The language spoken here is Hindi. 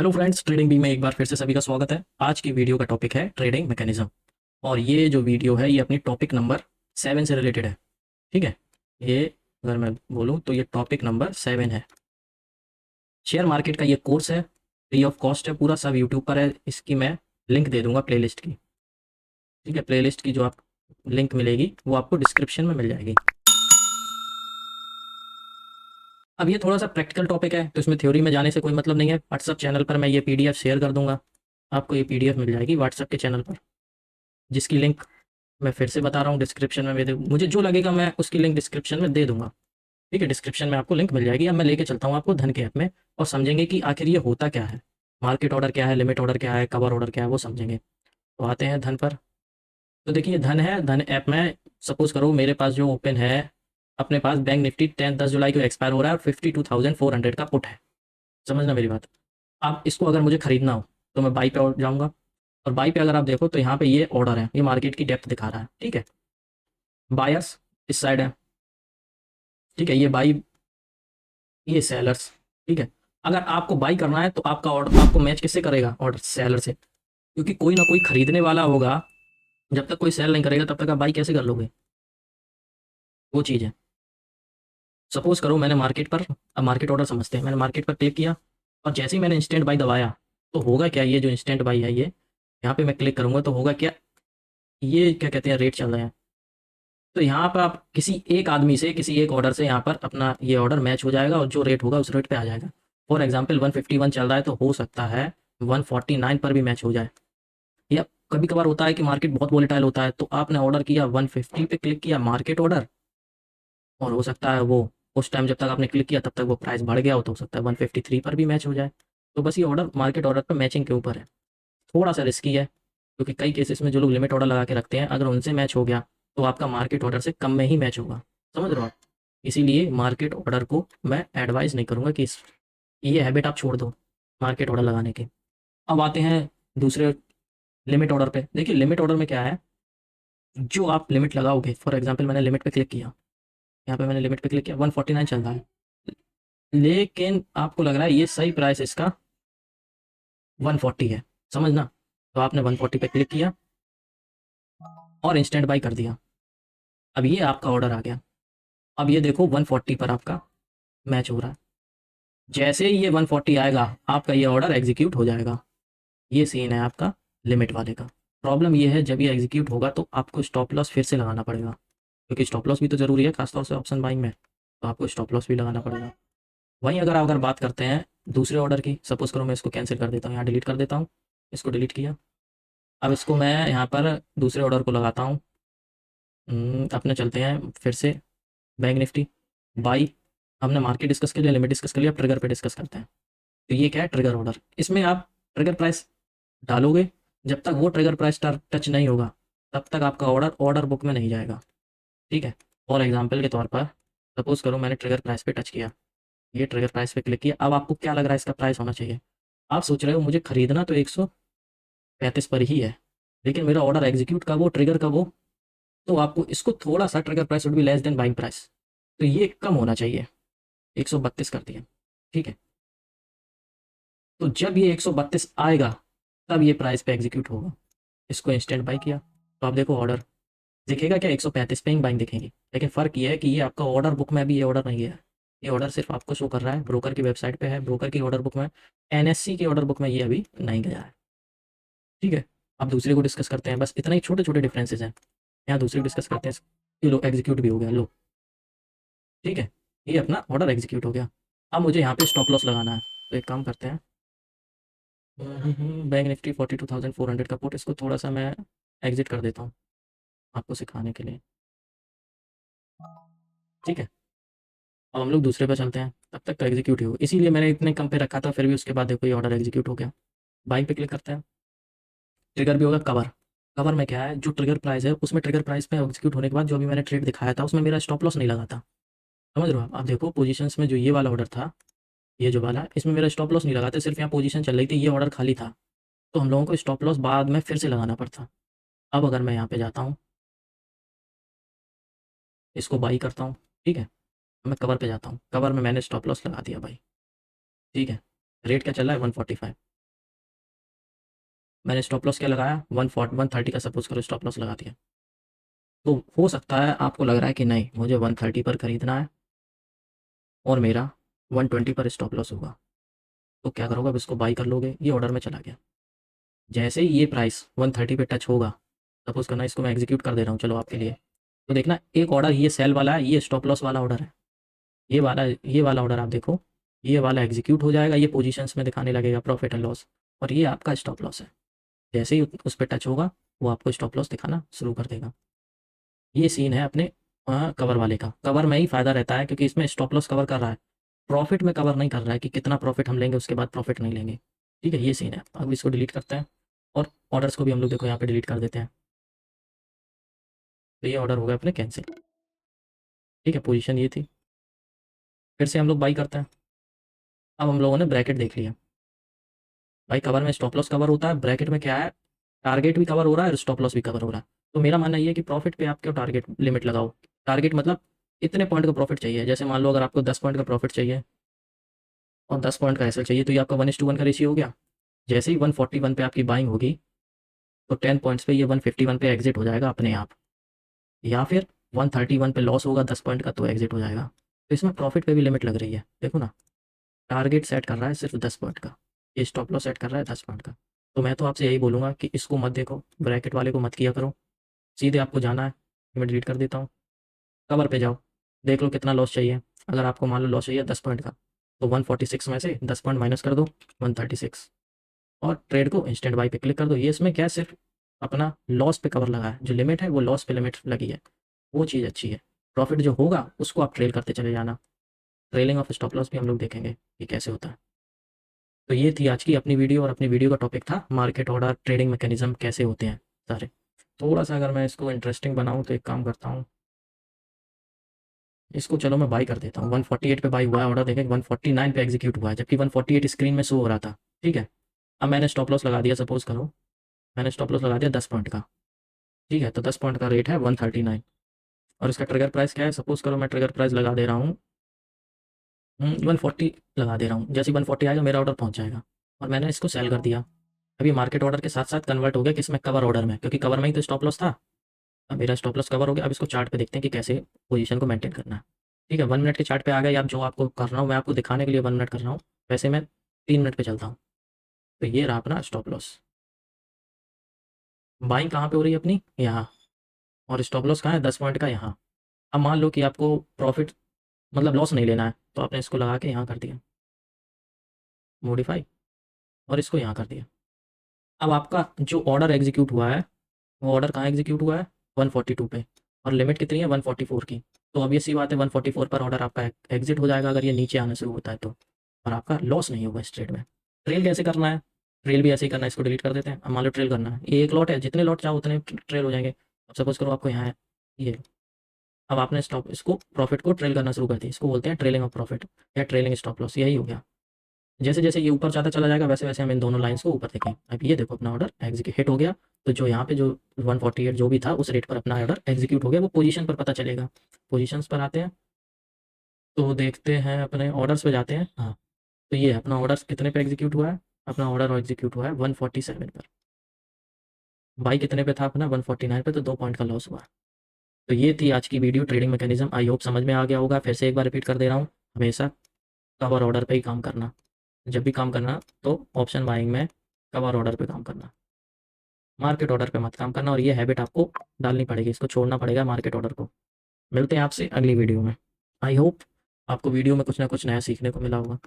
हेलो फ्रेंड्स, ट्रेडिंग बी में एक बार फिर से सभी का स्वागत है। आज की वीडियो का टॉपिक है ट्रेडिंग मैकेनिज्म। और ये जो वीडियो है ये अपनी टॉपिक नंबर 7 से रिलेटेड है। ठीक है, ये अगर मैं बोलूँ तो ये टॉपिक नंबर 7 है। शेयर मार्केट का ये कोर्स है, फ्री ऑफ कॉस्ट है, पूरा सब यूट्यूब पर है। इसकी मैं लिंक दे दूंगा प्लेलिस्ट की। ठीक है, प्लेलिस्ट की जो आप लिंक मिलेगी वो आपको डिस्क्रिप्शन में मिल जाएगी। अब ये थोड़ा सा प्रैक्टिकल टॉपिक है तो इसमें थ्योरी में जाने से कोई मतलब नहीं है। व्हाट्सअप चैनल पर मैं ये पीडीएफ शेयर कर दूंगा, आपको ये पीडीएफ मिल जाएगी व्हाट्सअप के चैनल पर, जिसकी लिंक मैं फिर से बता रहा हूँ डिस्क्रिप्शन में दे। मुझे जो लगेगा मैं उसकी लिंक डिस्क्रिप्शन में दे दूंगा। ठीक है, डिस्क्रिप्शन में आपको लिंक मिल जाएगी। अब मैं लेके चलता हूँ आपको धन के ऐप में और समझेंगे कि आखिर ये होता क्या है। मार्केट ऑर्डर क्या है, लिमिट ऑर्डर क्या है, कवर ऑर्डर क्या है, वो समझेंगे। तो आते हैं धन पर। तो देखिए धन है, धन ऐप में सपोज करो मेरे पास जो ओपन है, अपने पास बैंक निफ्टी 10 जुलाई को एक्सपायर हो रहा है, 52,400 का पुट है। समझना मेरी बात। अब इसको अगर मुझे खरीदना हो तो मैं बाई पे जाऊँगा। और बाई पे अगर आप देखो तो यहाँ पे ये ऑर्डर है, ये मार्केट की डेप्थ दिखा रहा है। ठीक है, बायर्स इस साइड है। ठीक है, ये बाई, ये सेलर्स। ठीक है, अगर आपको बाई करना है तो आपका ऑर्डर आपको मैच किससे करेगा? ऑर्डर सेलर से, क्योंकि कोई ना कोई खरीदने वाला होगा। जब तक कोई सेल नहीं करेगा तब तक आप बाई कैसे कर लोगे? वो चीज़ है। सपोज करो मैंने मार्केट पर, अब मार्केट ऑर्डर समझते हैं, मैंने मार्केट पर क्लिक किया और जैसे ही मैंने इंस्टेंट बाई दबाया तो होगा क्या? ये जो इंस्टेंट बाई है, ये यहाँ पे मैं क्लिक करूंगा तो होगा क्या? ये क्या कहते हैं, रेट चल रहे हैं। तो यहाँ पर आप किसी एक आदमी से, किसी एक ऑर्डर से यहाँ पर अपना ये ऑर्डर मैच हो जाएगा और जो रेट होगा उस रेट पे आ जाएगा। फॉर एग्जांपल 151 चल रहा है तो हो सकता है 149 पर भी मैच हो जाए। या कभी कभार होता है कि मार्केट बहुत वोलेटाइल होता है तो आपने ऑर्डर किया, 150 पे क्लिक किया मार्केट ऑर्डर, और हो सकता है वो उस टाइम जब तक आपने क्लिक किया तब तक वो प्राइस बढ़ गया हो, तो हो सकता है 153 पर भी मैच हो जाए। तो बस ये ऑर्डर मार्केट ऑर्डर पर मैचिंग के ऊपर है। थोड़ा सा रिस्की है क्योंकि कई केसेस में जो लोग लिमिट ऑर्डर लगा के रखते हैं, अगर उनसे मैच हो गया तो आपका मार्केट ऑर्डर से कम में ही मैच होगा। समझ रहे हो आप? इसीलिए मार्केट ऑर्डर को मैं एडवाइस नहीं करूँगा कि ये हैबिट आप छोड़ दो मार्केट ऑर्डर लगाने के। अब आते हैं दूसरे लिमिट ऑर्डर पे। देखिए लिमिट ऑर्डर में क्या है, जो आप लिमिट लगाओगे, फॉर एग्जांपल मैंने लिमिट पे क्लिक किया, यहाँ पे मैंने लिमिट पे क्लिक किया, 149 चल रहा है, लेकिन आपको लग रहा है ये सही प्राइस इसका 140 है। समझना, तो आपने 140 पे क्लिक किया और इंस्टेंट बाई कर दिया। अब ये आपका ऑर्डर आ गया। अब ये देखो 140 पर आपका मैच हो रहा है। जैसे ही ये 140 आएगा आपका ये ऑर्डर एग्जीक्यूट हो जाएगा। ये सीन है आपका लिमिट वाले का। प्रॉब्लम ये है जब ये एग्जीक्यूट होगा तो आपको स्टॉप लॉस फिर से लगाना पड़ेगा, क्योंकि स्टॉप लॉस भी तो ज़रूरी है खासतौर से ऑप्शन बाइंग में। तो आपको स्टॉप लॉस भी लगाना पड़ेगा। वहीं अगर बात करते हैं दूसरे ऑर्डर की, सपोज करो मैं इसको कैंसिल कर देता हूँ, यहाँ डिलीट कर देता हूँ। इसको डिलीट किया। अब इसको मैं यहाँ पर दूसरे ऑर्डर को लगाता हूँ। अपने चलते हैं फिर से बैंक निफ्टी बाई। हमने मार्केट डिस्कस कर लिया, लिमिट डिस्कस कर लिया, अब ट्रिगर पे डिस्कस करते हैं। तो ये क्या है? Trigger order. इसमें आप ट्रिगर प्राइस डालोगे, जब तक वो ट्रिगर प्राइस टच नहीं होगा तब तक आपका ऑर्डर ऑर्डर बुक में नहीं जाएगा। ठीक है, फॉर एग्जांपल के तौर पर सपोज करो मैंने ट्रिगर प्राइस पे टच किया, ये ट्रिगर प्राइस पे क्लिक किया। अब आपको क्या लग रहा है इसका प्राइस होना चाहिए? आप सोच रहे हो मुझे खरीदना तो 135 पर ही है, लेकिन मेरा ऑर्डर एग्जीक्यूट कब हो, ट्रिगर कब हो? तो आपको इसको थोड़ा सा, trigger price would be less than buying price, तो ये कम होना चाहिए। 132 कर दिया। ठीक है, तो जब ये 132 आएगा तब ये प्राइस पे एग्जीक्यूट होगा। इसको इंस्टेंट बाई किया तो आप देखो ऑर्डर दिखेगा क्या? 135 पे ही बाइंग दिखेंगी, लेकिन फ़र्क ये है कि ये आपका ऑर्डर बुक में भी ये ऑर्डर नहीं है। ये ऑर्डर सिर्फ आपको शो कर रहा है ब्रोकर की वेबसाइट पे है, ब्रोकर की ऑर्डर बुक में। एनएससी की ऑर्डर बुक में ये अभी नहीं गया है। ठीक है, अब दूसरे को डिस्कस करते हैं। बस इतना ही छोटे छोटे डिफरेंसेस हैं। यहाँ दूसरे को डिस्कस करते हैं। ये लो एग्जीक्यूट भी हो गया, लो। ठीक है, ये अपना ऑर्डर एग्जीक्यूट हो गया। अब मुझे यहाँ पे स्टॉप लॉस लगाना है, तो एक काम करते हैं। बैंक निफ्टी 42,400 का पुट, इसको थोड़ा सा मैं एग्जिट कर देता हूँ आपको सिखाने के लिए। ठीक है, अब हम लोग दूसरे पे चलते हैं। तब तक तो एग्जीक्यूट ही हो, इसीलिए मैंने इतने कम पे रखा था, फिर भी उसके बाद देखो ये ऑर्डर एग्जीक्यूट हो गया। बाइंग पे क्लिक करते हैं। ट्रिगर भी होगा, कवर। कवर में क्या है, जो ट्रिगर प्राइस है उसमें ट्रिगर प्राइस पे एग्जीक्यूट होने के बाद जो भी मैंने ट्रेड दिखाया था उसमें मेरा स्टॉप लॉस नहीं लगा था। समझ रहे हो आप? देखो पोजीशंस में जो ये वाला ऑर्डर था, ये जो वाला, इसमें मेरा स्टॉप लॉस नहीं लगा था, सिर्फ यहाँ पोजीशन चल रही थी, ये ऑर्डर खाली था। तो हम लोगों को स्टॉप लॉस बाद में फिर से लगाना पड़ता। अब अगर मैं यहाँ पे जाता हूँ, इसको बाई करता हूँ। ठीक है, मैं कवर पे जाता हूँ, कवर में मैंने स्टॉप लॉस लगा दिया भाई। ठीक है, रेट क्या चल रहा है? 145। मैंने स्टॉप लॉस क्या लगाया, 130 का सपोज़ करो स्टॉप लॉस लगा दिया। तो हो सकता है आपको लग रहा है कि नहीं मुझे 130 पर खरीदना है और मेरा 120 पर स्टॉप लॉस होगा। तो क्या करोगे, अब इसको बाई कर लोगे, ये ऑर्डर में चला गया। जैसे ही ये प्राइस 130 पे टच होगा, सपोज़ करना इसको मैं एग्जीक्यूट कर दे रहा हूँ चलो आपके लिए, तो देखना एक ऑर्डर ये सेल वाला है, ये स्टॉप लॉस वाला ऑर्डर है। ये वाला ऑर्डर आप देखो, ये वाला एग्जीक्यूट हो जाएगा, ये पोजीशंस में दिखाने लगेगा प्रॉफिट एंड लॉस, और ये आपका स्टॉप लॉस है। जैसे ही उस पे टच होगा, वो आपको स्टॉप लॉस दिखाना शुरू कर देगा। ये सीन है अपने कवर वाले का। कवर में ही फ़ायदा रहता है क्योंकि इसमें स्टॉप लॉस कवर कर रहा है, प्रॉफिट में कवर नहीं कर रहा है कि कितना प्रॉफिट हम लेंगे उसके बाद प्रॉफिट नहीं लेंगे। ठीक है, ये सीन है। अब इसको डिलीट करते हैं और ऑर्डर्स को भी हम लोग देखो यहाँ पे डिलीट कर देते हैं। तो ये ऑर्डर हो गया अपने कैंसिल। ठीक है, पोजीशन ये थी। फिर से हम लोग बाई करते हैं। अब हम लोगों ने ब्रैकेट देख लिया। भाई कवर में स्टॉप लॉस कवर होता है, ब्रैकेट में क्या है, टारगेट भी कवर हो रहा है और स्टॉप लॉस भी कवर हो रहा है। तो मेरा मानना ये है कि प्रॉफिट पे आप क्यों टारगेट लिमिट लगाओ। टारगेट मतलब इतने पॉइंट का प्रॉफिट चाहिए। जैसे मान लो अगर आपको 10 पॉइंट का प्रॉफिट चाहिए और 10 पॉइंट का एसएल चाहिए, तो ये आपका 1:1 का रेशियो हो गया। जैसे ही 141 पे आपकी बाइंग होगी, तो 10 पॉइंट्स पे ये 151 पे एग्जिट हो जाएगा अपने आप, या फिर 131 पे लॉस होगा 10 पॉइंट का तो एग्जिट हो जाएगा। तो इसमें प्रॉफिट पे भी लिमिट लग रही है, देखो ना। टारगेट सेट कर रहा है सिर्फ 10 पॉइंट का, ये स्टॉप लॉस सेट कर रहा है 10 पॉइंट का। तो मैं तो आपसे यही बोलूँगा कि इसको मत देखो, ब्रैकेट वाले को मत किया करो। सीधे आपको जाना है, मैं डिलीट कर देता हूँ, कवर पे जाओ, देख लो कितना लॉस चाहिए। अगर आपको मान लो लॉस चाहिए 10 पॉइंट का, तो 146 में से 10 पॉइंट माइनस कर दो, 136, और ट्रेड को इंस्टेंट बाई पे क्लिक कर दो। ये इसमें क्या है, सिर्फ अपना लॉस पे कवर लगा है, जो लिमिट है वो लॉस पे लिमिट लगी है, वो चीज़ अच्छी है। प्रॉफिट जो होगा उसको आप ट्रेल करते चले जाना। ट्रेलिंग ऑफ स्टॉप लॉस भी हम लोग देखेंगे कि कैसे होता है। तो ये थी आज की अपनी वीडियो, और अपनी वीडियो का टॉपिक था मार्केट ऑर्डर ट्रेडिंग मैकेनिज्म कैसे होते हैं सारे। थोड़ा सा अगर मैं इसको इंटरेस्टिंग बनाऊँ तो एक काम करता हूँ, इसको चलो मैं बाई कर देता हूँ। 148 पे बाई हुआ है ऑर्डर, देखें 149 पे एग्जीक्यूट हुआ है, जबकि 148 स्क्रीन में शो हो रहा था। ठीक है, अब मैंने स्टॉप लॉस लगा दिया, सपोज करो मैंने स्टॉप लॉस लगा दिया 10 पॉइंट का। ठीक है, तो 10 पॉइंट का रेट है 139, और इसका ट्रिगर प्राइस क्या है, सपोज करो मैं ट्रिगर प्राइस लगा दे रहा हूँ 140 लगा दे रहा हूँ। जैसे 140 आएगा मेरा ऑर्डर पहुँच जाएगा, और मैंने इसको सेल कर दिया। अभी मार्केट ऑर्डर के साथ साथ कन्वर्ट हो गया किसमें, कवर ऑर्डर में, क्योंकि कवर में ही तो स्टॉप लॉस था। अब मेरा स्टॉप लॉस कवर हो गया। अब इसको चार्ट पे देखते हैं कि कैसे पोजीशन को मेंटेन करना है। ठीक है, 1 मिनट के चार्ट पे आ गए आप, जो आपको कर रहा हूँ मैं आपको दिखाने के लिए 1 मिनट कर रहा हूँ, वैसे मैं 3 मिनट पे चलता हूँ। तो ये रहा अपना स्टॉप लॉस। बाइंग कहाँ पे हो रही है अपनी, यहाँ, और स्टॉप लॉस कहाँ है 10 पॉइंट का यहाँ। अब मान लो कि आपको प्रॉफिट मतलब लॉस नहीं लेना है, तो आपने इसको लगा के यहाँ कर दिया मॉडिफाई, और इसको यहाँ कर दिया। अब आपका जो ऑर्डर एग्जीक्यूट हुआ है, वो ऑर्डर कहाँ एग्जीक्यूट हुआ है, 142 पे, और लिमिट कितनी है 144 की। तो अब ये सी बात है 144 पर ऑर्डर आपका एग्जिट हो जाएगा अगर ये नीचे आना शुरू होता है तो, और आपका लॉस नहीं होगा इस ट्रेड में। ट्रेल कैसे करना है, ट्रेल भी ऐसे ही करना है। इसको डिलीट कर देते हैं। अब मान लो ट्रेल करना है, ये एक लॉट है, जितने लॉट चाहो उतने ट्रेल हो जाएंगे। अब सपोज करो आपको यहाँ है ये, अब आपने स्टॉप इसको प्रॉफिट को ट्रेल करना शुरू कर दिया, इसको बोलते हैं ट्रेलिंग ऑफ प्रॉफिट या ट्रेलिंग स्टॉप लॉस, यही हो गया। जैसे जैसे ये ऊपर जाता चला जाएगा, वैसे वैसे हम इन दोनों लाइंस को ऊपर देखें। अब ये देखो अपना ऑर्डर एग्जीक्यूट हिट हो गया, तो जो यहाँ पे जो 148 जो भी था उस रेट पर अपना ऑर्डर एग्जीक्यूट हो गया, वो पोजीशन पर पता चलेगा। पोजीशंस पर आते हैं तो देखते हैं, अपने ऑर्डर्स पे जाते हैं। हाँ, तो ये अपना ऑर्डर कितने पे एग्जीक्यूट हुआ है, अपना ऑर्डर एग्जीक्यूट हुआ है 147 पर। बाई कितने पे था अपना 149 पे, तो 2 पॉइंट का लॉस हुआ। तो ये थी आज की video trading mechanism. I hope समझ में आ गया होगा। फिर से एक बार रिपीट कर दे रहा हूँ, हमेशा कवर ऑर्डर पे ही काम करना। जब भी काम करना तो ऑप्शन बाइंग में कवर ऑर्डर पे काम करना, मार्केट ऑर्डर पे मत काम करना। और ये हैबिट आपको डालनी पड़ेगी, इसको छोड़ना पड़ेगा मार्केट ऑर्डर को। मिलते हैं आपसे अगली वीडियो में। आई होप आपको वीडियो में कुछ ना कुछ नया सीखने को मिला होगा।